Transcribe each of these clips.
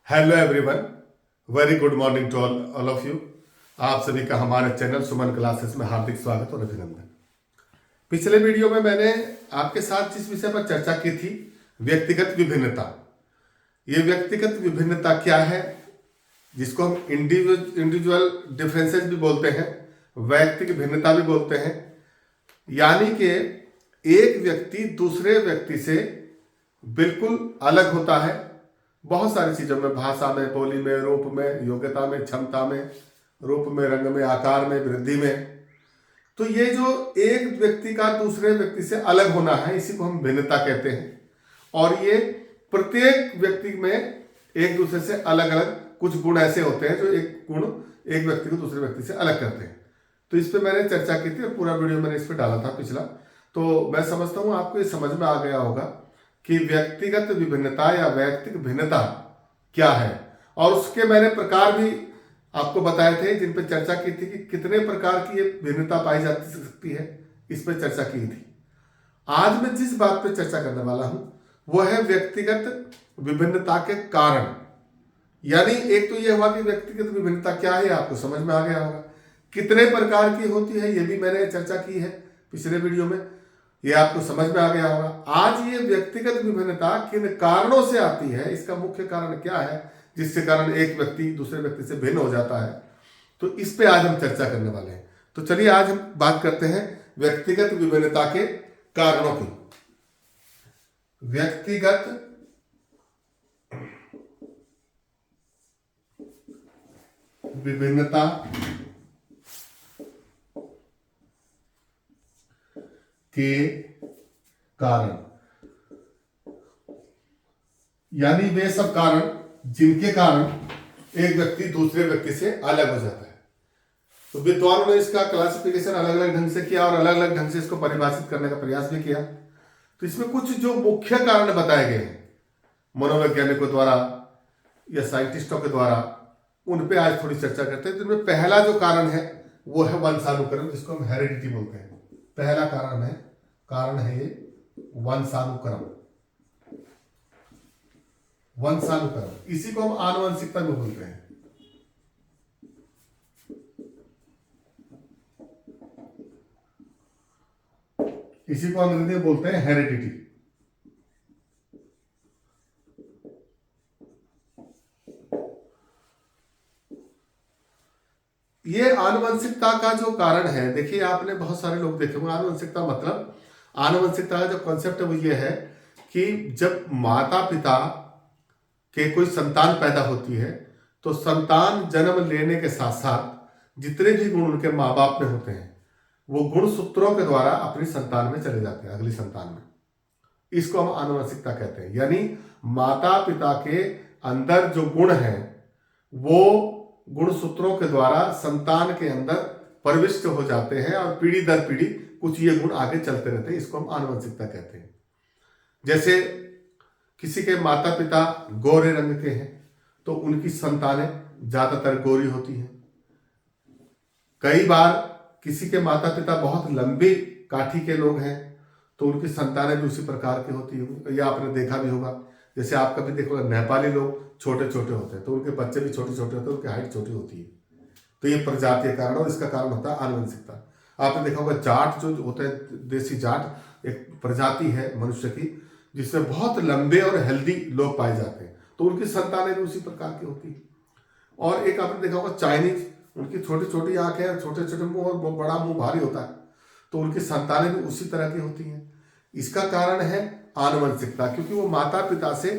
Hello everyone, very good morning to all of you. आप सभी का हमारे चैनल सुमन क्लासेस में हार्दिक स्वागत और अभिनंदन। पिछले वीडियो में मैंने आपके साथ जिस विषय पर चर्चा की थी, व्यक्तिगत विभिन्नता। ये व्यक्तिगत विभिन्नता क्या है, जिसको हम इंडिविजुअल डिफरेंसेस भी बोलते हैं, वैयक्तिक भिन्नता भी बोलते हैं। यानी कि एक व्यक्ति दूसरे व्यक्ति से बिल्कुल अलग होता है बहुत सारी चीजों में, भाषा में, बोली में, रूप में, योग्यता में, क्षमता में, रूप में, रंग में, आकार में, वृद्धि में। तो ये जो एक व्यक्ति का दूसरे व्यक्ति से अलग होना है, इसी को हम भिन्नता कहते हैं। और ये प्रत्येक व्यक्ति में एक दूसरे से अलग अलग कुछ गुण ऐसे होते हैं जो एक गुण एक व्यक्ति को दूसरे व्यक्ति से अलग करते हैं। तो इस पर मैंने चर्चा की थी और पूरा वीडियो मैंने इस पर डाला था पिछला। तो मैं समझता हूँ आपको ये समझ में आ गया होगा कि व्यक्तिगत विभिन्नता या वैयक्तिक भिन्नता क्या है। और उसके मैंने प्रकार भी आपको बताए थे, जिन पर चर्चा की थी कि कितने प्रकार की ये भिन्नता पाई जा सकती है, इस पर चर्चा की थी। आज मैं जिस बात पर चर्चा करने वाला हूं वो है व्यक्तिगत विभिन्नता के कारण। यानी एक तो ये हुआ कि व्यक्तिगत विभिन्नता क्या है, आपको समझ में आ गया होगा। कितने प्रकार की होती है ये भी मैंने चर्चा की है पिछले वीडियो में, ये आपको समझ में आ गया होगा। आज ये व्यक्तिगत विभिन्नता किन कारणों से आती है, इसका मुख्य कारण क्या है जिसके कारण एक व्यक्ति दूसरे व्यक्ति से भिन्न हो जाता है, तो इस पे आज हम चर्चा करने वाले हैं। तो चलिए आज हम बात करते हैं व्यक्तिगत विभिन्नता के कारणों की। व्यक्तिगत विभिन्नता के कारण, यानी वे सब कारण जिनके कारण एक व्यक्ति दूसरे व्यक्ति से अलग हो जाता है। तो विद्वानों ने इसका क्लासिफिकेशन अलग अलग ढंग से किया और अलग अलग ढंग से इसको परिभाषित करने का प्रयास भी किया। तो इसमें कुछ जो मुख्य कारण बताए गए हैं मनोवैज्ञानिकों द्वारा या साइंटिस्टों के द्वारा, उन पे आज थोड़ी चर्चा करते हैं। जिनमें पहला जो कारण है वो है वंशानुक्रम, जिसको हम हेरिडिटी बोलते हैं। पहला कारण है ये वंशानुक्रम। वंशानुक्रम इसी को हम आनुवंशिकता भी बोलते हैं। इसी को अंग्रेजी में बोलते हैं हेरिडिटी। ये आनुवंशिकता का जो कारण है, देखिए आपने बहुत सारे लोग देखे होंगे। आनुवंशिकता मतलब, आनुवंशिकता का जो कॉन्सेप्ट है वो ये है कि जब माता पिता के कोई संतान पैदा होती है तो संतान जन्म लेने के साथ साथ जितने भी गुण उनके माँ बाप में होते हैं वो गुण सूत्रों के द्वारा अपनी संतान में चले जाते हैं, अगली संतान में। इसको हम आनुवंशिकता कहते हैं। यानी माता पिता के अंदर जो गुण हैं वो गुण सूत्रों के द्वारा संतान के अंदर प्रविष्ट हो जाते हैं और पीढ़ी दर पीढ़ी कुछ ये गुण आगे चलते रहते हैं। इसको हम आनुवंशिकता कहते हैं। जैसे किसी के माता पिता गोरे रंग के हैं तो उनकी संतानें ज्यादातर गोरी होती हैं। कई बार किसी के माता पिता बहुत लंबी काठी के लोग हैं तो उनकी संतानें भी उसी प्रकार की होती होंगी। यह आपने देखा भी होगा, जैसे आप कभी देखोगे नेपाली लोग छोटे छोटे होते हैं तो उनके बच्चे भी छोटे छोटे होते हैं, उनकी हाइट छोटी होती है। तो ये प्रजातीय कारण और इसका कारण होता है आनुवंशिकता। आपने देखा होगा जाट जो होते हैं, देसी जाट एक प्रजाति है मनुष्य की जिसमें बहुत लंबे और हेल्दी लोग पाए जाते हैं, तो उनकी संतानें भी उसी प्रकार की होती है। और एक आपने देखा होगा चाइनीज, उनकी छोटी छोटी आंखें और छोटे छोटे मुंह और बड़ा मुंह भारी होता है, तो उनकी संतानें भी उसी तरह की होती हैं। इसका कारण है आनुवंशिकता, क्योंकि वो माता पिता से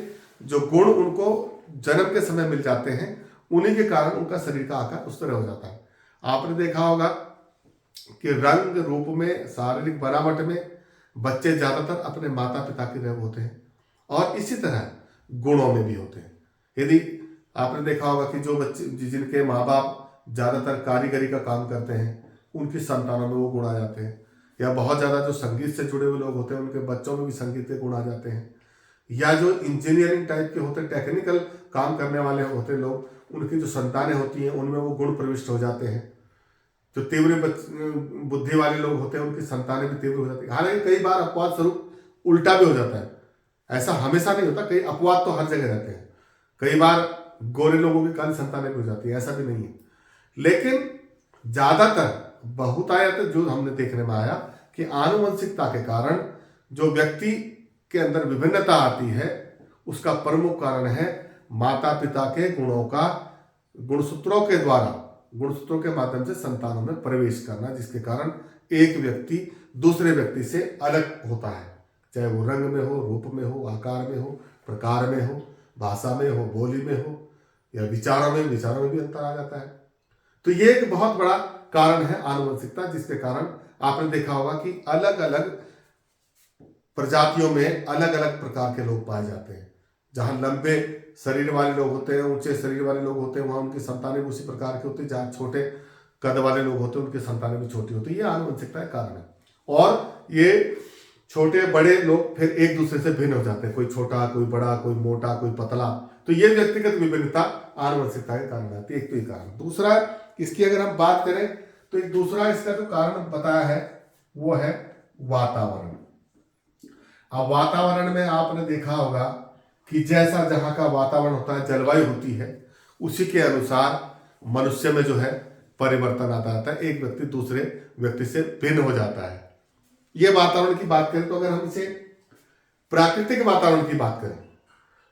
जो गुण उनको जन्म के समय मिल जाते हैं उन्हीं के कारण उनका शरीर का आकार उस तरह हो जाता है। आपने देखा होगा कि रंग रूप में, शारीरिक बनावट में बच्चे ज्यादातर अपने माता पिता के रंग होते हैं और इसी तरह गुणों में भी होते हैं। यदि आपने देखा होगा कि जो बच्चे जिनके माँ बाप ज्यादातर कारीगरी का काम करते हैं उनकी संतानों में वो गुण आ जाते हैं, या बहुत ज्यादा जो संगीत से जुड़े हुए लोग होते हैं उनके बच्चों में भी संगीत के गुण आ जाते हैं, या जो इंजीनियरिंग टाइप के होते हैं, टेक्निकल काम करने वाले होते हैं लोग, उनकी जो संतानें होती हैं उनमें वो गुण प्रविष्ट हो जाते हैं। जो तीव्र बुद्धि वाले लोग होते हैं उनकी संतानें भी तीव्र हो जाती है। हालांकि कई बार अपवाद स्वरूप उल्टा भी हो जाता है, ऐसा हमेशा नहीं होता, कई अपवाद तो हर जगह रहते हैं। कई बार गोरे लोगों की काली संतानें भी हो जाती है, ऐसा भी नहीं है। लेकिन ज्यादातर बहुतायत जो हमने देखने में आया कि आनुवंशिकता के कारण जो व्यक्ति के अंदर विभिन्नता आती है उसका प्रमुख कारण है माता पिता के गुणों का गुणसूत्रों के द्वारा, गुणसूत्रों के माध्यम से संतानों में प्रवेश करना, जिसके कारण एक व्यक्ति दूसरे व्यक्ति से अलग होता है, चाहे वो रंग में हो, रूप में हो, आकार में हो, प्रकार में हो, भाषा में हो, बोली में हो या विचारों में भी अंतर आ जाता है। तो ये एक बहुत बड़ा कारण है आनुवंशिकता, जिसके कारण आपने देखा होगा कि अलग अलग प्रजातियों में अलग अलग प्रकार के लोग पाए जाते हैं। जहां लंबे शरीर वाले लोग होते हैं, ऊंचे शरीर वाले लोग होते हैं, वहां उनकी संतानें भी उसी प्रकार की होती है। जहां छोटे कद वाले लोग होते हैं उनकी संतानें भी छोटी होती है। ये आनुवंशिकता का कारण है। और ये छोटे बड़े लोग फिर एक दूसरे से भिन्न हो जाते हैं, कोई छोटा, कोई बड़ा, कोई मोटा, कोई पतला। तो ये व्यक्तिगत विभिन्नता आनुवंशिकता के कारण आती है। एक तो ये कारण। दूसरा, इसकी अगर हम बात करें तो एक दूसरा इसका जो कारण बताया है वो है वातावरण। अब वातावरण में आपने देखा होगा कि जैसा जहां का वातावरण होता है, जलवायु होती है, उसी के अनुसार मनुष्य में जो है परिवर्तन आता रहता है। एक व्यक्ति दूसरे व्यक्ति से भिन्न हो जाता है। ये वातावरण की बात करें तो अगर हम इसे प्राकृतिक वातावरण की बात करें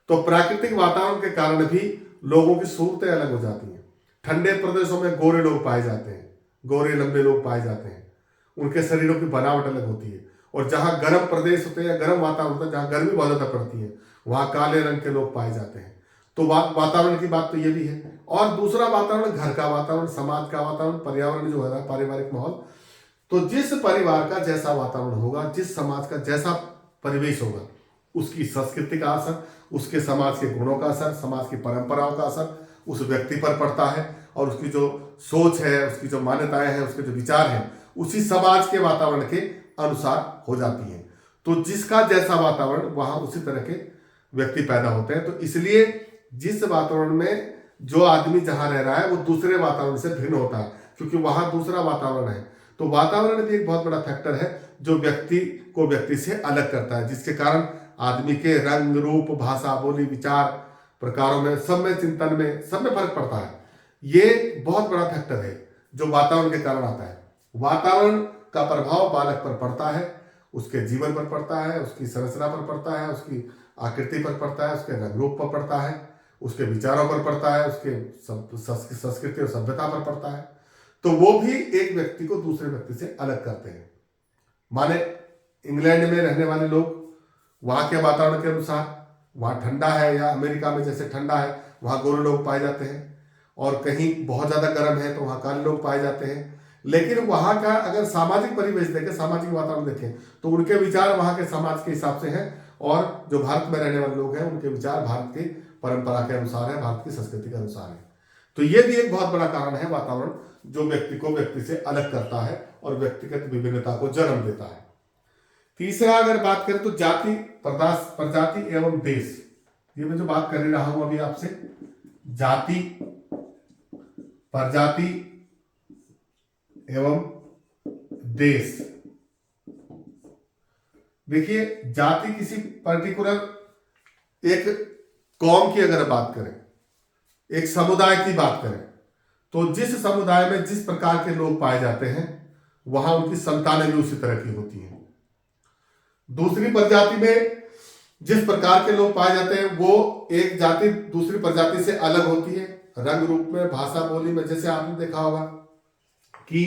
तो प्राकृतिक वातावरण के कारण भी लोगों की सूरतें अलग हो जाती हैं। ठंडे प्रदेशों में गोरे लोग पाए जाते हैं, गोरे लंबे लोग पाए जाते हैं, उनके शरीरों की बनावट अलग होती है। और जहां गर्म प्रदेश होते हैं या गर्म वातावरण होता है, जहां गर्मी बहुत ज्यादा पड़ती है, वहां काले रंग के लोग पाए जाते हैं। तो वातावरण की बात तो ये भी है। और दूसरा वातावरण घर का वातावरण, समाज का वातावरण, पर्यावरण जो है, पारिवारिक माहौल। तो जिस परिवार का जैसा वातावरण होगा, जिस समाज का जैसा परिवेश होगा, उसकी संस्कृति का असर, उसके समाज के गुणों का असर, समाज की परंपराओं का असर उस व्यक्ति पर पड़ता है। और उसकी जो सोच है, उसकी जो मान्यताएं हैं, उसके जो विचार हैं, उसी समाज के वातावरण के अनुसार हो जाती हैं। तो जिसका जैसा वातावरण, वहां उसी तरह के व्यक्ति पैदा होते हैं। तो इसलिए जिस वातावरण में जो आदमी जहां रह रहा है वो दूसरे वातावरण से भिन्न होता है, क्योंकि वहां दूसरा वातावरण है। तो वातावरण भी एक बहुत बड़ा फैक्टर है जो व्यक्ति को व्यक्ति से अलग करता है, जिसके कारण आदमी के रंग, रूप, भाषा, बोली, विचार, प्रकारों में, सब में, चिंतन में, सब में फर्क पड़ता है। ये बहुत बड़ा फैक्टर है जो वातावरण के कारण आता है। वातावरण का प्रभाव बालक पर पड़ता है, उसके जीवन पर पड़ता है, उसकी संरचना पर पड़ता है, उसकी आकृति पर पड़ता है, उसके रंग रूप पर पड़ता है, उसके विचारों पर पड़ता है, उसके संस्कृति और सभ्यता पर पड़ता है। तो वो भी एक व्यक्ति को दूसरे व्यक्ति से अलग करते हैं। माने इंग्लैंड में रहने वाले लोग वहां के वातावरण के अनुसार, वहां ठंडा है या अमेरिका में जैसे ठंडा है, वहां गोरे लोग पाए जाते हैं। और कहीं बहुत ज्यादा गर्म है तो वहां काले लोग पाए जाते हैं। लेकिन वहां का अगर सामाजिक परिवेश देखें, सामाजिक वातावरण देखें, तो उनके विचार वहां के समाज के हिसाब से हैं। और जो भारत में रहने वाले लोग हैं उनके विचार भारत की परंपरा के अनुसार है, भारत की संस्कृति के अनुसार है। तो ये भी एक बहुत बड़ा कारण है वातावरण, जो व्यक्ति को व्यक्ति से अलग करता है और व्यक्तिगत विभिन्नता को जन्म देता है। तीसरा अगर बात करें तो जाति, प्रजाति एवं देश। ये मैं जो बात कर रहा हूं अभी आपसे, जाति, प्रजाति एवं देश। देखिए, जाति किसी पर्टिकुलर एक कौम की अगर बात करें, एक समुदाय की बात करें, तो जिस समुदाय में जिस प्रकार के लोग पाए जाते हैं वहां उनकी संतानें भी उसी तरह की होती हैं। दूसरी प्रजाति में जिस प्रकार के लोग पाए जाते हैं वो एक जाति दूसरी प्रजाति से अलग होती है, रंग रूप में, भाषा, बोली में। जैसे आपने देखा होगा कि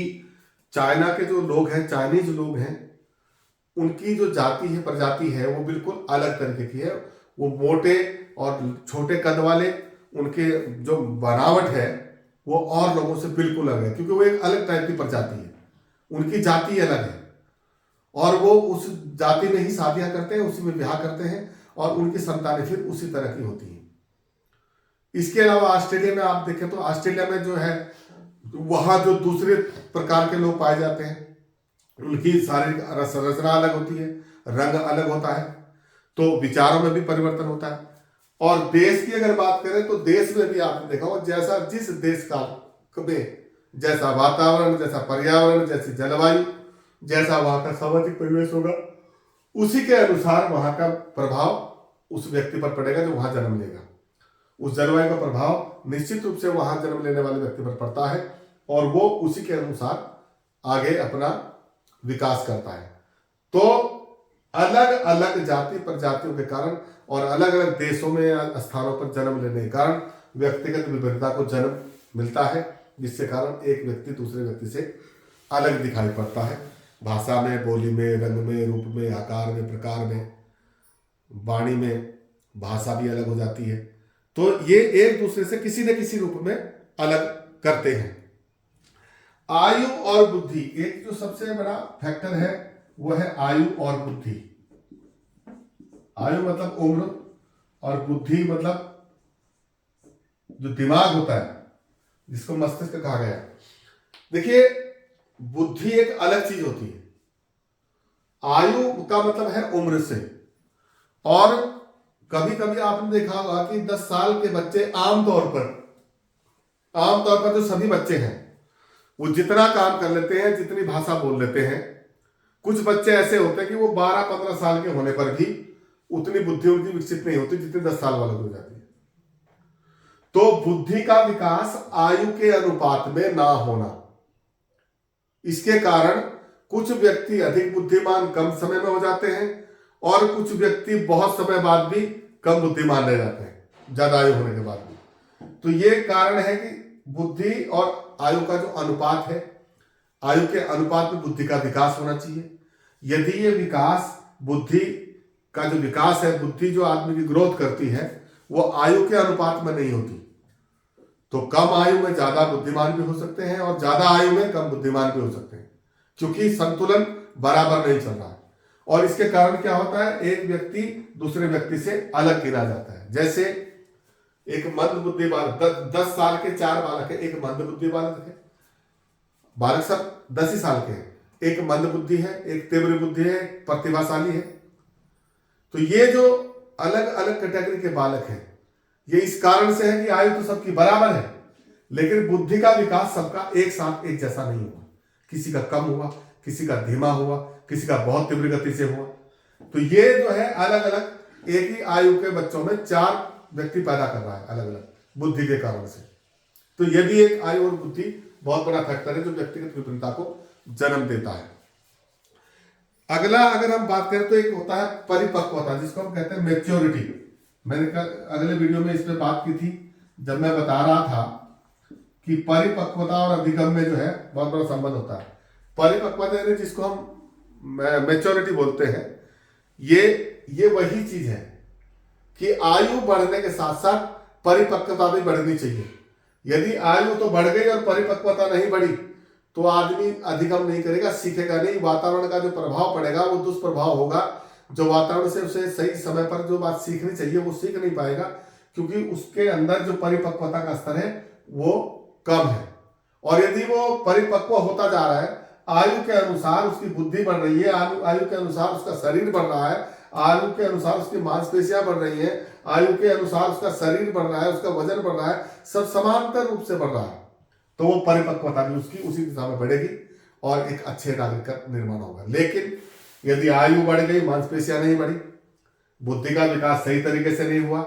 चाइना के जो लोग हैं, चाइनीज लोग हैं, उनकी जो जाति है, प्रजाति है, वो बिल्कुल अलग तरीके की है। वो मोटे और छोटे कद वाले, उनके जो बनावट है वो और लोगों से बिल्कुल अलग है, क्योंकि वो एक अलग टाइप की प्रजाति है, उनकी जाति अलग है। और वो उस जाति में ही शादियां करते हैं, उसी में ब्याह करते हैं और उनकी संतानें फिर उसी तरह की होती हैं। इसके अलावा ऑस्ट्रेलिया में आप देखें तो ऑस्ट्रेलिया में जो है वहां जो दूसरे प्रकार के लोग पाए जाते हैं, उनकी शारीरिक संरचना अलग होती है, रंग अलग होता है, तो विचारों में भी परिवर्तन होता है। और देश की अगर बात करें तो देश में भी आपने देखा होगा जैसा जिस देश का में जैसा वातावरण, जैसा पर्यावरण, जैसी जलवायु, जैसा वहां का सामाजिक परिवेश होगा, उसी के अनुसार वहां का प्रभाव उस व्यक्ति पर पड़ेगा जो वहां जन्म लेगा। उस जलवायु का प्रभाव निश्चित रूप से वहां जन्म लेने वाले व्यक्ति पर पड़ता है और वो उसी के अनुसार आगे अपना विकास करता है। तो अलग अलग जाति प्रजातियों के कारण और अलग अलग देशों में स्थानों पर जन्म लेने के कारण व्यक्तिगत विभिन्नता को जन्म मिलता है, जिसके कारण एक व्यक्ति दूसरे व्यक्ति से अलग दिखाई पड़ता है। भाषा में, बोली में, रंग में, रूप में, आकार में, प्रकार में, वाणी में भाषा भी अलग हो जाती है। तो ये एक दूसरे से किसी न किसी रूप में अलग करते हैं। आयु और बुद्धि, एक जो सबसे बड़ा फैक्टर है वो है आयु और बुद्धि। आयु मतलब उम्र और बुद्धि मतलब जो दिमाग होता है, जिसको मस्तिष्क कहा गया। देखिए, बुद्धि एक अलग चीज होती है। आयु का मतलब है उम्र से, और कभी कभी आपने देखा होगा कि 10 साल के बच्चे आमतौर पर जो सभी बच्चे हैं वो जितना काम कर लेते हैं, जितनी भाषा बोल लेते हैं। कुछ बच्चे ऐसे होते हैं कि वो 12-15 साल के होने पर भी उतनी बुद्धि उनकी विकसित नहीं होती जितनी 10 साल वालों की हो जाती है। तो बुद्धि का विकास आयु के अनुपात में ना होना, इसके कारण कुछ व्यक्ति अधिक बुद्धिमान कम समय में हो जाते हैं और कुछ व्यक्ति बहुत समय बाद भी कम बुद्धिमान रह जाते हैं, ज्यादा आयु होने के बाद भी। तो ये कारण है कि बुद्धि और आयु का जो अनुपात है, आयु के अनुपात में बुद्धि का विकास होना चाहिए। यदि ये विकास, बुद्धि का जो विकास है, बुद्धि जो आदमी की ग्रोथ करती है, वो आयु के अनुपात में नहीं होती, तो कम आयु में ज्यादा बुद्धिमान भी हो सकते हैं और ज्यादा आयु में कम बुद्धिमान भी हो सकते हैं, क्योंकि संतुलन बराबर नहीं चल रहा है। और इसके कारण क्या होता है, एक व्यक्ति दूसरे व्यक्ति से अलग गिना जाता है। जैसे एक मंद बुद्धि बालक, 10 साल के 4 बालक है, एक मंद बुद्धि बालक है, बालक सब 10 ही साल के हैं, एक मंद बुद्धि है, एक तीव्र बुद्धि है, एक प्रतिभाशाली है। तो ये जो अलग अलग कैटेगरी के बालक हैं, ये इस कारण से है कि आयु तो सबकी बराबर है, लेकिन बुद्धि का विकास सबका एक साथ एक जैसा नहीं हुआ। किसी का कम हुआ, किसी का धीमा हुआ, किसी का बहुत तीव्र गति से हुआ। तो ये जो है अलग अलग एक ही आयु के बच्चों में 4 व्यक्ति पैदा कर रहा है अलग अलग बुद्धि के कारण से। तो ये भी एक आयु और बुद्धि बहुत बड़ा फैक्टर है जो व्यक्तिगत विभिन्नता को जन्म देता है। अगला अगर हम बात करें तो एक होता है परिपक्वता, जिसको हम कहते हैं मैच्योरिटी। मैंने अगले वीडियो में इस पर बात की थी, जब मैं बता रहा था कि परिपक्वता और अधिगम में जो है बहुत बड़ा संबंध होता है। परिपक्वता यानी जिसको हम मैच्योरिटी बोलते हैं, ये वही चीज है कि आयु बढ़ने के साथ साथ परिपक्वता भी बढ़नी चाहिए। यदि आयु तो बढ़ गई और परिपक्वता नहीं बढ़ी तो आदमी अधिगम नहीं करेगा, सीखेगा नहीं। वातावरण का जो प्रभाव पड़ेगा वो दुष्प्रभाव होगा। जो वातावरण से उसे सही समय पर जो बात सीखनी चाहिए वो सीख नहीं पाएगा, क्योंकि उसके अंदर जो परिपक्वता का स्तर है वो कम है। और यदि वो परिपक्व होता जा रहा है, आयु के अनुसार उसकी बुद्धि बढ़ रही है, आयु के अनुसार उसका शरीर बढ़ रहा है, आयु के अनुसार उसकी मांसपेशियां बढ़ रही हैं, आयु के अनुसार उसका शरीर बढ़ रहा है, उसका वजन बढ़ रहा है, सब समांतर रूप से बढ़ रहा है, तो वो परिपक्वता भी उसकी उसी दिशा में बढ़ेगी और एक अच्छे नागरिक का निर्माण होगा। लेकिन यदि आयु बढ़ गई, मांसपेशियां नहीं बढ़ी, बुद्धि का विकास सही तरीके से नहीं हुआ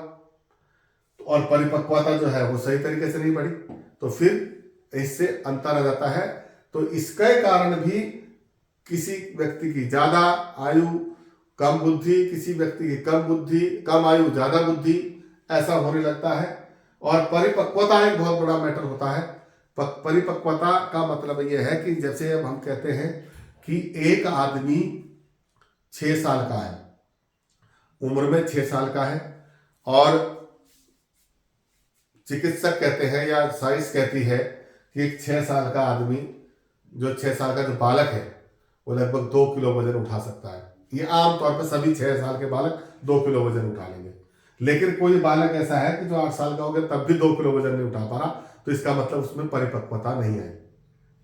और परिपक्वता जो है वो सही तरीके से नहीं बढ़ी, तो फिर इससे अंतर आ जाता है। तो इसके कारण भी किसी व्यक्ति की ज्यादा आयु कम बुद्धि, किसी व्यक्ति की कम बुद्धि, कम आयु ज्यादा बुद्धि, ऐसा होने लगता है। और परिपक्वता एक बहुत बड़ा मैटर होता है। परिपक्वता का मतलब यह है कि जैसे अब हम कहते हैं कि एक आदमी 6 साल का है, उम्र में 6 साल का है, और चिकित्सक कहते हैं या साइंस कहती है कि एक 6 साल का आदमी, जो 6 साल का जो बालक है वो लगभग 2 किलो वजन उठा सकता है। ये आमतौर पर सभी 6 साल के बालक 2 किलो वजन उठा लेंगे। लेकिन कोई बालक ऐसा है कि जो 8 साल का हो गया तब भी 2 किलो वजन नहीं उठा पा रहा, तो इसका मतलब उसमें परिपक्वता नहीं है,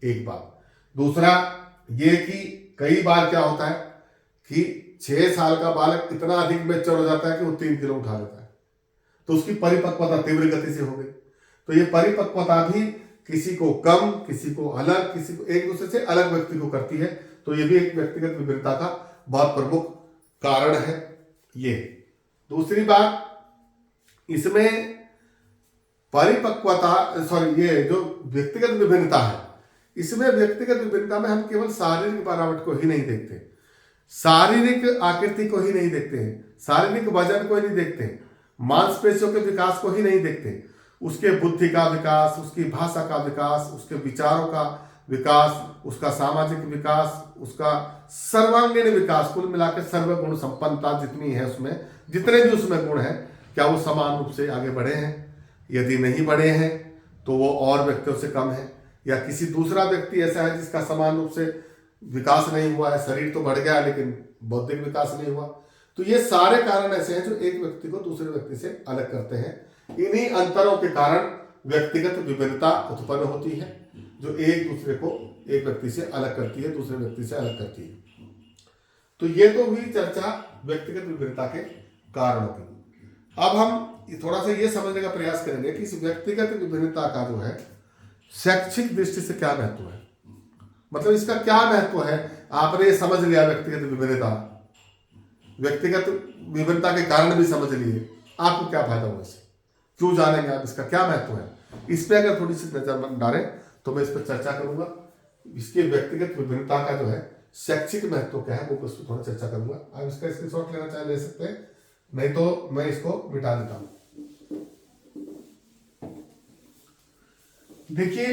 एक बात। दूसरा ये कि कई बार क्या होता है कि 6 साल का बालक इतना अधिक मैच्योर हो जाता है कि वो 3 किलो उठा लेता है, तो उसकी परिपक्वता तीव्र गति से हो गई। तो ये परिपक्वता भी किसी को कम, किसी को अलग, किसी को एक दूसरे से अलग व्यक्ति को करती है। तो ये भी एक व्यक्तिगत विभिन्नता का बहुत प्रमुख कारण है। ये दूसरी बात, इसमें परिपक्वता ये जो व्यक्तिगत विभिन्नता है, इसमें व्यक्तिगत विभिन्नता में हम केवल शारीरिक बनावट को ही नहीं देखते, शारीरिक आकृति को ही नहीं देखते हैं, शारीरिक वजन को ही नहीं देखते, मांसपेशियों के विकास को ही नहीं देखते, उसके बुद्धि का विकास, उसकी भाषा का विकास, उसके विचारों का विकास, उसका सामाजिक विकास, उसका सर्वांगीण विकास, कुल मिलाकर सर्वगुण संपन्नता जितनी है उसमें, जितने भी उसमें गुण हैं, क्या वो समान रूप से आगे बढ़े हैं? यदि नहीं बढ़े हैं तो वो और व्यक्तियों से कम है, या किसी दूसरा व्यक्ति ऐसा है जिसका समान रूप से विकास नहीं हुआ है, शरीर तो बढ़ गया लेकिन बौद्धिक विकास नहीं हुआ। तो ये सारे कारण ऐसे हैं जो एक व्यक्ति को दूसरे व्यक्ति से अलग करते हैं। इन्हीं अंतरों के कारण व्यक्तिगत विभिन्नता उत्पन्न होती है, जो एक दूसरे को, एक व्यक्ति से अलग करती है, दूसरे व्यक्ति से अलग करती है। तो ये तो हुई चर्चा व्यक्तिगत विभिन्नता के कारणों की। अब हम थोड़ा सा ये समझने का प्रयास करेंगे कि इस व्यक्तिगत विभिन्नता का जो है शैक्षिक दृष्टि से क्या महत्व है, मतलब इसका क्या महत्व है। आपने ये समझ लिया व्यक्तिगत विभिन्नता, व्यक्तिगत विभिन्नता के कारण भी समझ लिए, आपको क्या फायदा हुआ इससे, क्यों जानेंगे आप, इसका क्या महत्व है, इस पर अगर थोड़ी सी नजर डालें तो मैं इस पर चर्चा करूंगा। इसके व्यक्तिगत विभिन्नता का जो है शैक्षिक महत्व क्या है वो उस पर थोड़ा चर्चा करूंगा। आप इसका स्क्रीनशॉट लेना चाहे ले सकते हैं, नहीं तो मैं इसको मिटा देता हूं। देखिए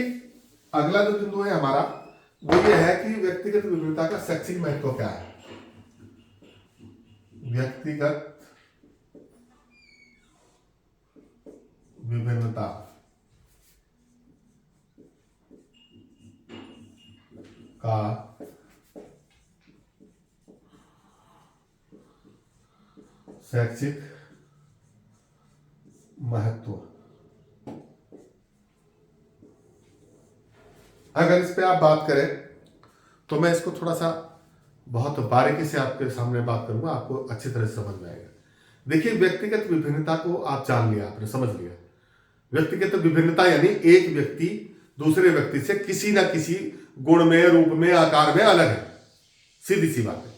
अगला जो बिंदु है हमारा वो ये है कि व्यक्तिगत विभिन्नता का शैक्षिक महत्व क्या है। व्यक्तिगत विभिन्नता का शैक्षिक महत्व, अगर इस पे आप बात करें तो मैं इसको थोड़ा सा बहुत बारीकी से आपके सामने बात करूंगा, आपको अच्छी तरह से समझ में आएगा। देखिए व्यक्तिगत विभिन्नता को आप जान लिया, आपने समझ लिया। व्यक्तिगत विभिन्नता यानी एक व्यक्ति दूसरे व्यक्ति से किसी ना किसी गुण में, रूप में, आकार में अलग है, सीधी सी बात है।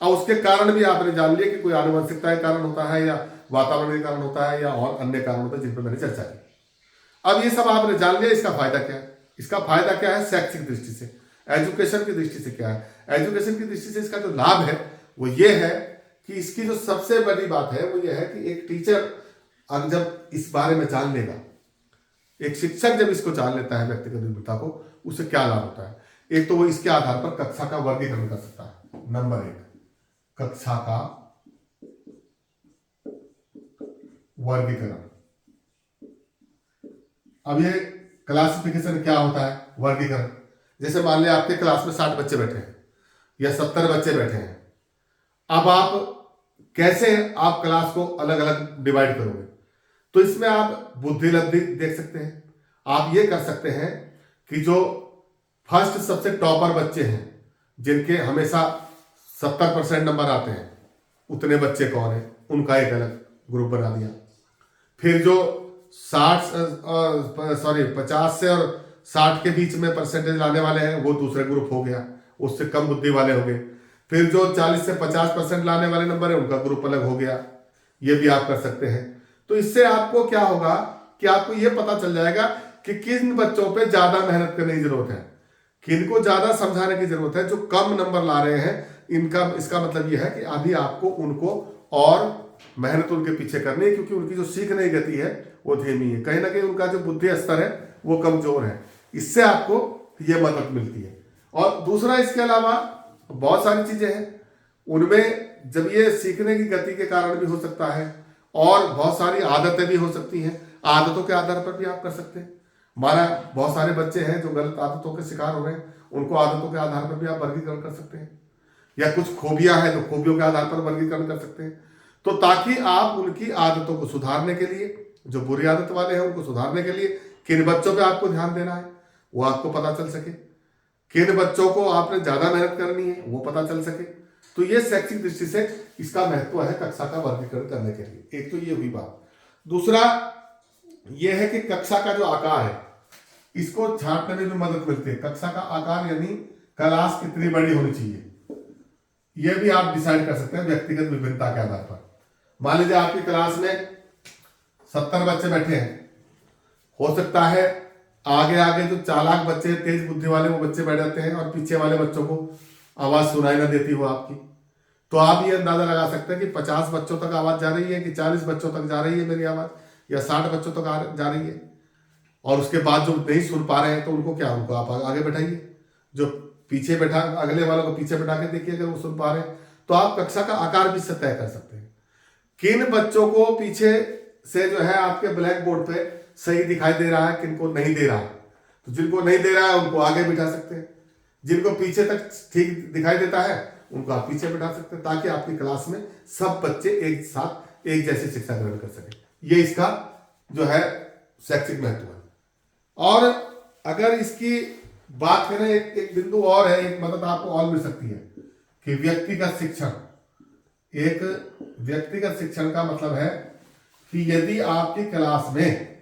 और उसके कारण भी आपने जान लिया कि कोई आनुवंशिकता के कारण होता है, या वातावरण के कारण होता है, या और अन्य कारण होता है जिन पर मैंने चर्चा की। अब ये सब आपने जान लिया, इसका फायदा क्या है? इसका फायदा क्या है शैक्षिक दृष्टि से, एजुकेशन की दृष्टि से क्या है? एजुकेशन की दृष्टि से इसका जो लाभ है वो ये है कि इसकी जो सबसे बड़ी बात है वो ये है कि एक टीचर जब इस बारे में जान लेगा, एक शिक्षक जब इसको जान लेता है व्यक्तिगत विभिन्नता को, उससे क्या लाभ होता है? एक तो वो इसके आधार पर कक्षा का वर्गीकरण कर सकता है। नंबर एक, कक्षा का वर्गीकरण। अब ये क्लासिफिकेशन क्या होता है? वर्गीकरण। जैसे मान लिया आपके क्लास में 60 बच्चे बैठे हैं या 70 बच्चे बैठे हैं, अब आप कैसे आप क्लास को अलग अलग डिवाइड करोगे? तो इसमें आप बुद्धि लब्धि देख सकते हैं। आप ये कर सकते हैं कि जो फर्स्ट सबसे टॉपर बच्चे हैं, जिनके हमेशा 70% नंबर आते हैं, उतने बच्चे कौन है, उनका एक अलग ग्रुप बना दिया। फिर जो 50 से और 60 के बीच में परसेंटेज लाने वाले हैं वो दूसरे ग्रुप हो गया, उससे कम बुद्धि वाले हो गए। फिर जो 40 से 50% लाने वाले नंबर है उनका ग्रुप अलग हो गया। ये भी आप कर सकते हैं। तो इससे आपको क्या होगा कि आपको ये पता चल जाएगा कि किन बच्चों पे ज्यादा मेहनत करने की जरूरत है, किनको ज्यादा समझाने की जरूरत है। जो कम नंबर ला रहे हैं इनका, इसका मतलब यह है कि अभी आपको उनको और मेहनत उनके पीछे करनी है, क्योंकि उनकी जो सीखने की गति है वो धीमी है, कहीं ना कहीं उनका जो बुद्धि स्तर है वो कमजोर है। इससे आपको ये मदद मिलती है। और दूसरा इसके अलावा बहुत सारी चीजें हैं, उनमें जब ये सीखने की गति के कारण भी हो सकता है और बहुत सारी आदतें भी हो सकती हैं। आदतों के आधार पर भी आप कर सकते हैं। हमारा बहुत सारे बच्चे हैं जो गलत आदतों के शिकार हो रहे हैं, उनको आदतों के आधार पर भी आप वर्गीकरण कर सकते हैं। या कुछ खूबियां हैं तो खूबियों के आधार पर वर्गीकरण कर सकते हैं। तो ताकि आप उनकी आदतों को सुधारने के लिए, जो बुरी आदत वाले हैं उनको सुधारने के लिए किन बच्चों पे आपको ध्यान देना है वो आपको पता चल सके, किन बच्चों को आपने ज्यादा मेहनत करनी है वो पता चल सके। तो ये शैक्षिक दृष्टि से इसका महत्व है कक्षा का वर्गीकरण करने के लिए। एक तो ये हुई बात। दूसरा ये है कि कक्षा का जो आकार है इसको छांटने में भी मदद मिलती है। कक्षा का आकार यानी क्लास कितनी बड़ी होनी चाहिए, यह भी आप डिसाइड कर सकते हैं व्यक्तिगत विभिन्नता के आधार पर। मान लीजिए आपकी क्लास में 70 बच्चे बैठे हैं, हो सकता है आगे आगे जो चालाक बच्चे, तेज बुद्धि वाले वो बच्चे बैठ जाते हैं और पीछे वाले बच्चों को आवाज सुनाई ना देती हो आपकी, तो आप ये अंदाजा लगा सकते हैं कि 50 बच्चों तक आवाज जा रही है कि 40 बच्चों तक जा रही है मेरी आवाज, या 60 बच्चों तक जा रही है। और उसके बाद जो नहीं सुन पा रहे हैं तो उनको क्या, उनको आप आगे बैठाइए, जो पीछे बैठा, अगले वालों को पीछे बैठा के देखिए, अगर वो सुन पा रहे हैं तो आप कक्षा का आकार भी तय कर सकते हैं। किन बच्चों को पीछे से जो है आपके ब्लैक बोर्ड पे सही दिखाई दे रहा है, किनको नहीं दे रहा है, तो जिनको नहीं दे रहा है उनको आगे बिठा सकते हैं, जिनको पीछे तक ठीक दिखाई देता है उनको आप पीछे बिठा सकते हैं, ताकि आपकी क्लास में सब बच्चे एक साथ एक जैसी शिक्षा ग्रहण कर सके। ये इसका जो है शैक्षिक महत्व है। और अगर इसकी बात करें, एक बिंदु और है, एक मदद आपको और मिल सकती है कि व्यक्तिगत शिक्षण। एक व्यक्तिगत शिक्षण का मतलब है कि यदि आपकी क्लास में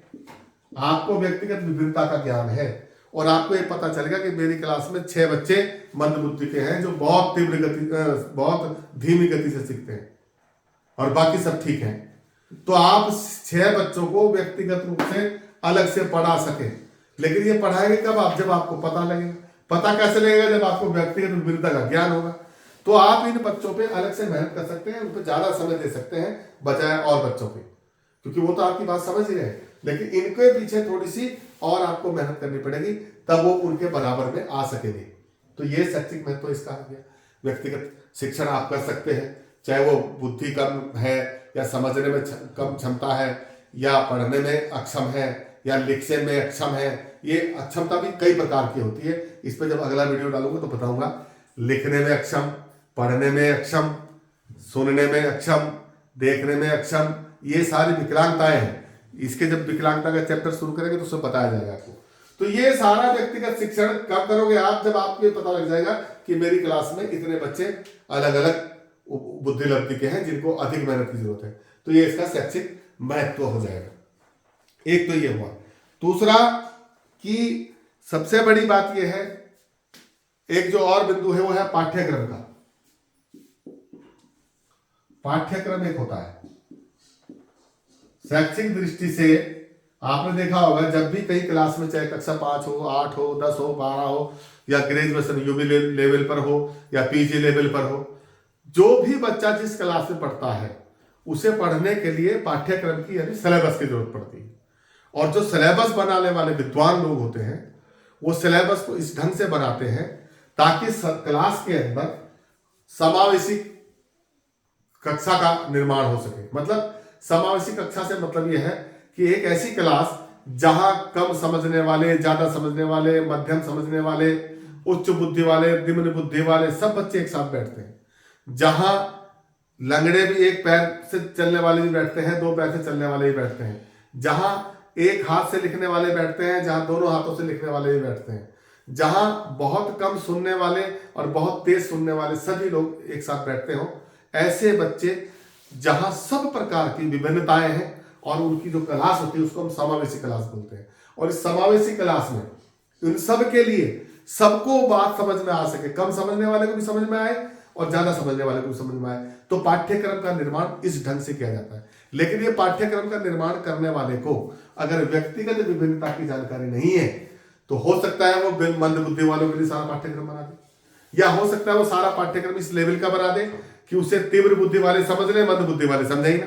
आपको व्यक्तिगत विभिन्नता का ज्ञान है और आपको ये पता चलेगा कि मेरी क्लास में 6 बच्चे मंद बुद्धि के हैं जो बहुत तीव्र गति, बहुत धीमी गति से सीखते हैं और बाकी सब ठीक हैं, तो आप 6 बच्चों को व्यक्तिगत रूप से अलग से पढ़ा सके। लेकिन ये पढ़ाएंगे कब, आप जब आपको पता लगेगा। पता कैसे लगेगा, जब आपको व्यक्तिगत विभिन्नता का ज्ञान होगा। तो आप इन बच्चों पे अलग से मेहनत कर सकते हैं, उन पर ज्यादा समय दे सकते हैं बजाय और बच्चों पे, क्योंकि वो तो आपकी बात समझ ही रहे हैं, लेकिन इनके पीछे थोड़ी सी और आपको मेहनत करनी पड़ेगी, तब वो उनके बराबर में आ सकेंगे। तो ये शैक्षिक महत्व इसका आ गया। व्यक्तिगत शिक्षण आप कर सकते हैं, चाहे वो बुद्धि कम है या समझने में कम क्षमता है या पढ़ने में अक्षम है या लिखने में अक्षम है। ये अक्षमता भी कई प्रकार की होती है, इस पर जब अगला वीडियो डालूंगा तो बताऊंगा। लिखने में अक्षम, पढ़ने में अक्षम, सुनने में अक्षम, देखने में अक्षम, ये सारी विकलांगताएं हैं। इसके जब विकलांगता का चैप्टर शुरू करेंगे तो उसमें बताया जाएगा आपको। तो ये सारा व्यक्तिगत शिक्षण कब करोगे आप, जब आपको पता लग जाएगा कि मेरी क्लास में इतने बच्चे अलग अलग बुद्धि लब्धि के हैं जिनको अधिक मेहनत की जरूरत है, तो ये इसका शैक्षिक महत्व हो जाएगा। एक तो ये हुआ। दूसरा कि सबसे बड़ी बात यह है, एक जो और बिंदु है वो है पाठ्यक्रम का। पाठ्यक्रम एक होता है शैक्षिक दृष्टि से। आपने देखा होगा जब भी कई क्लास में, चाहे कक्षा 5 हो, 8 हो, 10 हो, 12 हो, या ग्रेजुएशन यूबी लेवल पर हो या पीजी लेवल पर हो, जो भी बच्चा जिस क्लास में पढ़ता है उसे पढ़ने के लिए पाठ्यक्रम की यानी सिलेबस की जरूरत पड़ती है। और जो सिलेबस बनाने वाले विद्वान लोग होते हैं वो सिलेबस को इस ढंग से बनाते हैं ताकि क्लास के अंदर समावेशी कक्षा का निर्माण हो सके। मतलब समावेशी कक्षा से मतलब यह है कि एक ऐसी क्लास जहां कम समझने वाले, ज्यादा समझने वाले, मध्यम समझने वाले, उच्च बुद्धि वाले, निम्न बुद्धि वाले सब बच्चे एक साथ बैठते हैं, जहां लंगड़े भी एक पैर से चलने वाले भी बैठते हैं, 2 पैर से चलने वाले भी बैठते हैं, जहां एक हाथ से लिखने वाले बैठते हैं, जहां दोनों हाथों से लिखने वाले भी बैठते हैं, जहां बहुत कम सुनने वाले और बहुत तेज सुनने वाले सभी लोग एक साथ बैठते हो। ऐसे बच्चे जहां सब प्रकार की विभिन्नताएं हैं और उनकी जो क्लास होती है उसको हम समावेशी क्लास बोलते हैं। और इस समावेशी क्लास में इन सब के लिए सबको बात समझ में आ सके, कम समझने वाले को भी समझ में आए और ज्यादा समझने वाले को भी समझ में आए, तो पाठ्यक्रम का निर्माण इस ढंग से किया जाता है। लेकिन ये पाठ्यक्रम का निर्माण करने वाले को अगर व्यक्तिगत विभिन्नता की जानकारी नहीं है तो हो सकता है वो मंद बुद्धि वालों के लिए सारा पाठ्यक्रम बना दे, या हो सकता है वो सारा पाठ्यक्रम इस लेवल का बना दे कि उसे तीव्र बुद्धि वाले समझ ले, मंद बुद्धि वाले समझे ही ना।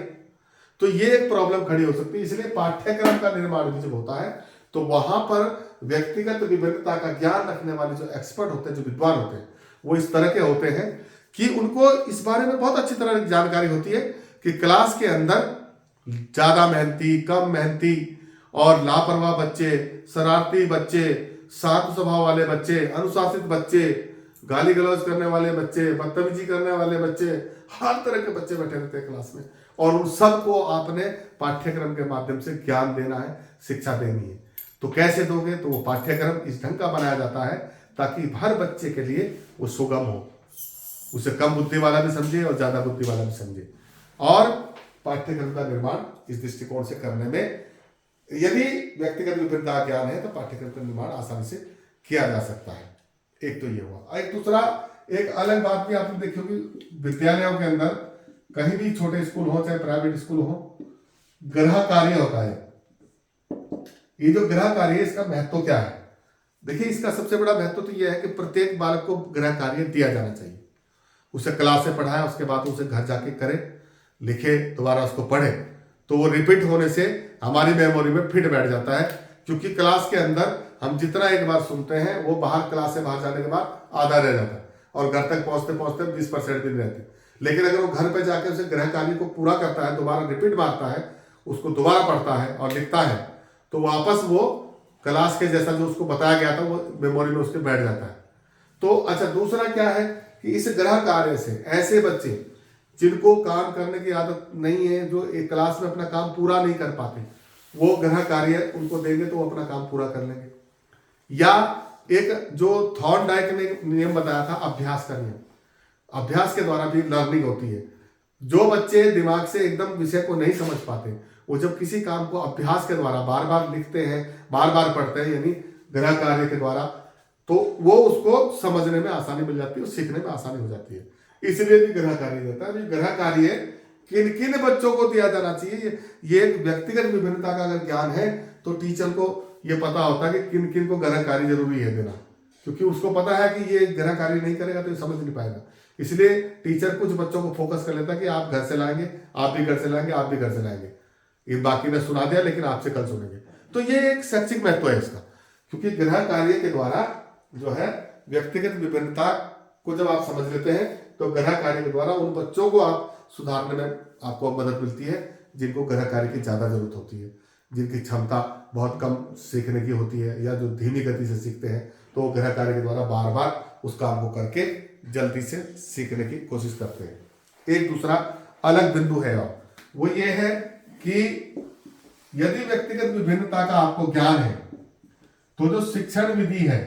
तो ये एक प्रॉब्लम खड़ी हो सकती है। इसलिए पाठ्यक्रम का निर्माण भी जब होता है तो वहां पर व्यक्तिगत विभिन्नता का ज्ञान रखने वाले जो एक्सपर्ट होते हैं, जो विद्वान होते हैं, वो इस तरह के होते हैं कि उनको इस बारे में बहुत अच्छी तरह जानकारी होती है कि क्लास के अंदर ज्यादा मेहनती, कम मेहनती और लापरवाह बच्चे, शरारती बच्चे, शांत स्वभाव वाले बच्चे, अनुशासित बच्चे, गाली गलौज करने वाले बच्चे, बदतमीजी करने वाले बच्चे, हर तरह के बच्चे बैठे रहते हैं क्लास में, और उन सबको आपने पाठ्यक्रम के माध्यम से ज्ञान देना है, शिक्षा देनी है। तो कैसे दोगे? तो वो पाठ्यक्रम इस ढंग का बनाया जाता है ताकि हर बच्चे के लिए वो सुगम हो, उसे कम बुद्धि वाला भी समझे और ज्यादा बुद्धि वाला भी समझे। और पाठ्यक्रम का निर्माण इस दृष्टिकोण से करने में यदि व्यक्तिगत विभिन्नता ज्ञान है तो पाठ्यक्रम का निर्माण आसानी से किया जा सकता है। एक तो ये हुआ। एक दूसरा, एक अलग बात भी आपने देखी होगी, विद्यालयों के अंदर कहीं भी छोटे स्कूल हो चाहे प्राइवेट स्कूल हो, गृह कार्य होता है। ये जो गृह कार्य है इसका महत्व क्या है? देखिए, इसका सबसे बड़ा महत्व तो यह है कि प्रत्येक बालक को गृह कार्य दिया जाना चाहिए। उसे क्लास से पढ़ाए, उसके बाद उसे घर जाके करे, लिखे, दोबारा उसको पढ़े, तो वो रिपीट होने से हमारी मेमोरी में फिट बैठ जाता है। क्योंकि क्लास के अंदर हम जितना एक बार सुनते हैं वो बाहर, क्लास से बाहर जाने के बाद आधा रह जाता है और घर तक पहुंचते पहुंचते 20% भी नहीं रहती। लेकिन अगर वो घर पे जाके उसे गृह कार्य को पूरा करता है, दोबारा रिपीट मारता है, उसको दोबारा पढ़ता है और लिखता है, तो वापस वो क्लास के जैसा जो उसको बताया गया था वो मेमोरी में उसके बैठ जाता है। तो अच्छा, दूसरा क्या है कि इस गृह कार्य से ऐसे बच्चे जिनको काम करने की आदत नहीं है, जो एक क्लास में अपना काम पूरा नहीं कर पाते, वो गृह कार्य उनको देंगे तो वो अपना काम पूरा कर लेंगे। या एक जो थॉर्नडाइक ने नियम बताया था, अभ्यास का नियम, अभ्यास के द्वारा भी लर्निंग होती है। जो बच्चे दिमाग से एकदम विषय को नहीं समझ पाते, वो जब किसी काम को अभ्यास के द्वारा बार बार लिखते हैं, बार बार पढ़ते हैं, यानी गृह कार्य के द्वारा, तो वो उसको समझने में आसानी मिल जाती है और सीखने में आसानी हो जाती है। इसलिए भी गृह कार्य देता है। गृह कार्य किन किन बच्चों को दिया जाना चाहिए, ये एक व्यक्तिगत विभिन्नता का अगर ज्ञान है तो टीचर को ये पता होता है कि किन किन को गृह कार्य जरूरी है देना, क्योंकि उसको पता है कि ये गृह कार्य नहीं करेगा तो ये समझ नहीं पाएगा। इसलिए टीचर कुछ बच्चों को फोकस कर लेता है कि आप घर से लाएंगे, आप भी घर से लाएंगे, आप भी घर से लाएंगे, ये बाकी ने सुना दिया लेकिन आपसे कल सुनेंगे। तो ये एक शैक्षिक महत्व है इसका, क्योंकि गृह कार्य के द्वारा जो है व्यक्तिगत विभिन्नता को जब आप समझ लेते हैं तो गृह कार्य के द्वारा उन बच्चों को आप सुधारने में आपको मदद मिलती है जिनको गृह कार्य की ज्यादा जरूरत होती है, जिनकी क्षमता बहुत कम सीखने की होती है या जो धीमी गति से सीखते हैं, तो वो गृह कार्य के द्वारा बार बार उस काम को करके जल्दी से सीखने की कोशिश करते हैं। एक दूसरा अलग बिंदु है और वो ये है कि यदि व्यक्तिगत विभिन्नता का आपको ज्ञान है तो जो शिक्षण विधि है,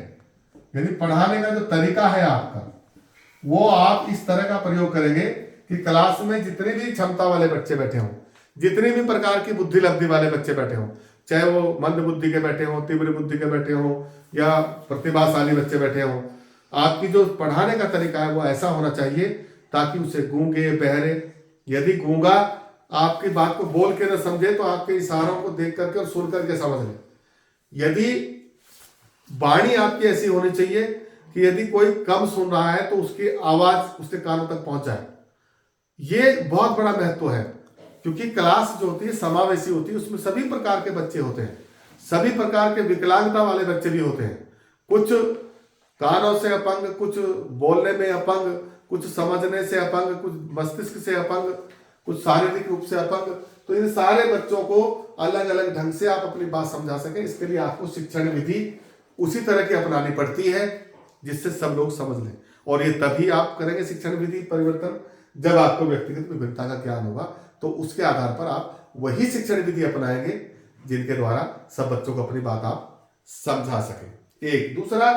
यदि पढ़ाने का जो तरीका है आपका, वो आप इस तरह का प्रयोग करेंगे कि क्लास में जितने भी क्षमता वाले बच्चे बैठे हों, जितने भी प्रकार की बुद्धि लब्धि वाले बच्चे बैठे हों, चाहे वो मंद बुद्धि के बैठे हों, तीव्र बुद्धि के बैठे हों या प्रतिभाशाली बच्चे बैठे हों, आपकी जो पढ़ाने का तरीका है वो ऐसा होना चाहिए ताकि उसे गूंगे बहरे, यदि गूंगा आपकी बात को बोल के न समझे तो आपके इशारों को देख करके और सुन करके समझ ले। यदि वाणी आपकी ऐसी होनी चाहिए कि यदि कोई कम सुन रहा है तो उसकी आवाज उसके कानों तक पहुंच जाए। ये बहुत बड़ा महत्व है, क्योंकि क्लास जो होती है समावेशी होती है, उसमें सभी प्रकार के बच्चे होते हैं, सभी प्रकार के विकलांगता वाले बच्चे भी होते हैं, कुछ कानों से अपंग, कुछ बोलने में अपंग, कुछ समझने से अपंग, कुछ मस्तिष्क से अपंग, कुछ शारीरिक रूप से अपंग। तो इन सारे बच्चों को अलग अलग ढंग से आप अपनी बात समझा सकें, इसके लिए आपको शिक्षण विधि उसी तरह की अपनानी पड़ती है जिससे सब लोग समझ लें। और ये तभी आप करेंगे शिक्षण विधि परिवर्तन जब आपको व्यक्तिगत विभिन्नता का ज्ञान होगा, तो उसके आधार पर आप वही शिक्षण विधि अपनाएंगे जिनके द्वारा सब बच्चों को अपनी बात आप समझा सकें। एक दूसरा,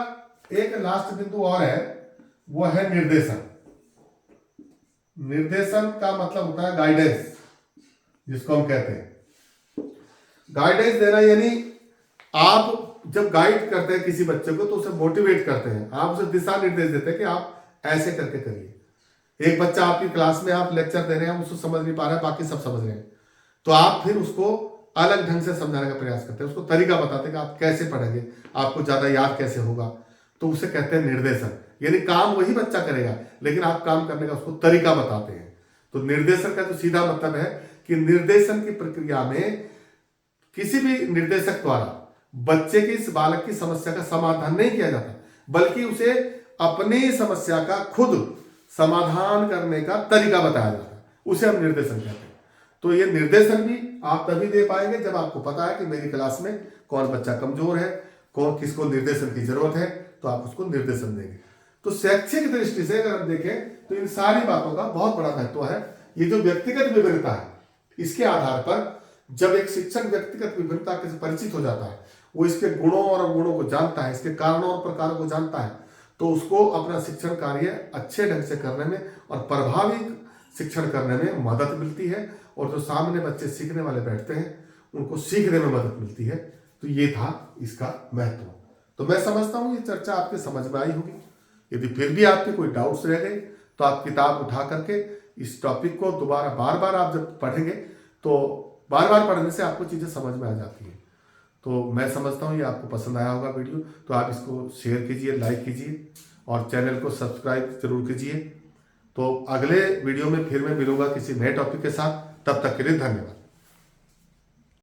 एक लास्ट बिंदु और है, वो है निर्देशन। निर्देशन का मतलब होता है गाइडेंस, जिसको हम कहते हैं गाइडेंस देना, यानी आप जब गाइड करते हैं किसी बच्चे को तो उसे मोटिवेट करते हैं, आप उसे दिशा निर्देश देते हैं कि आप ऐसे करके करिए। एक बच्चा आपकी क्लास में आप लेक्चर दे रहे हैं, उसको समझ नहीं पा रहा है, बाकी सब समझ रहे हैं, तो आप फिर उसको अलग ढंग से समझाने का प्रयास करते हैं, उसको तरीका बताते हैं कि आप कैसे पढ़ेंगे, आपको ज्यादा याद कैसे होगा, तो उसे कहते हैं निर्देशन। यानी काम वही बच्चा करेगा लेकिन आप काम करने का उसको तरीका बताते हैं। तो निर्देशन का जो सीधा मतलब है कि निर्देशन की प्रक्रिया में किसी भी निर्देशक द्वारा बच्चे की, इस बालक की समस्या का समाधान नहीं किया जाता, बल्कि उसे अपनी समस्या का खुद समाधान करने का तरीका बताया जाता है, उसे हम निर्देशन कहते हैं। तो ये निर्देशन भी आप तभी दे पाएंगे जब आपको पता है कि मेरी क्लास में कौन बच्चा कमजोर है, कौन किसको निर्देशन की जरूरत है, तो आप उसको निर्देशन देंगे। तो शैक्षिक दृष्टि से अगर हम देखें तो इन सारी बातों का बहुत बड़ा महत्व है। ये जो व्यक्तिगत विभिन्नता है, इसके आधार पर जब एक शिक्षक व्यक्तिगत विभिन्नता से परिचित हो जाता है, वो इसके गुणों और अवगुणों को जानता है, इसके कारणों और प्रकारों को जानता है, तो उसको अपना शिक्षण कार्य अच्छे ढंग से करने में और प्रभावी शिक्षण करने में मदद मिलती है, और जो सामने बच्चे सीखने वाले बैठते हैं उनको सीखने में मदद मिलती है। तो ये था इसका महत्व। तो मैं समझता हूँ ये चर्चा आपके समझ में आई होगी। यदि फिर भी आपके कोई डाउट्स रह गए तो आप किताब उठा करके इस टॉपिक को दोबारा बार बार आप जब पढ़ेंगे तो बार बार पढ़ने से आपको चीजें समझ में आ जाती है। तो मैं समझता हूँ ये आपको पसंद आया होगा वीडियो, तो आप इसको शेयर कीजिए, लाइक कीजिए और चैनल को सब्सक्राइब जरूर कीजिए। तो अगले वीडियो में फिर मैं मिलूंगा किसी नए टॉपिक के साथ, तब तक के लिए धन्यवाद।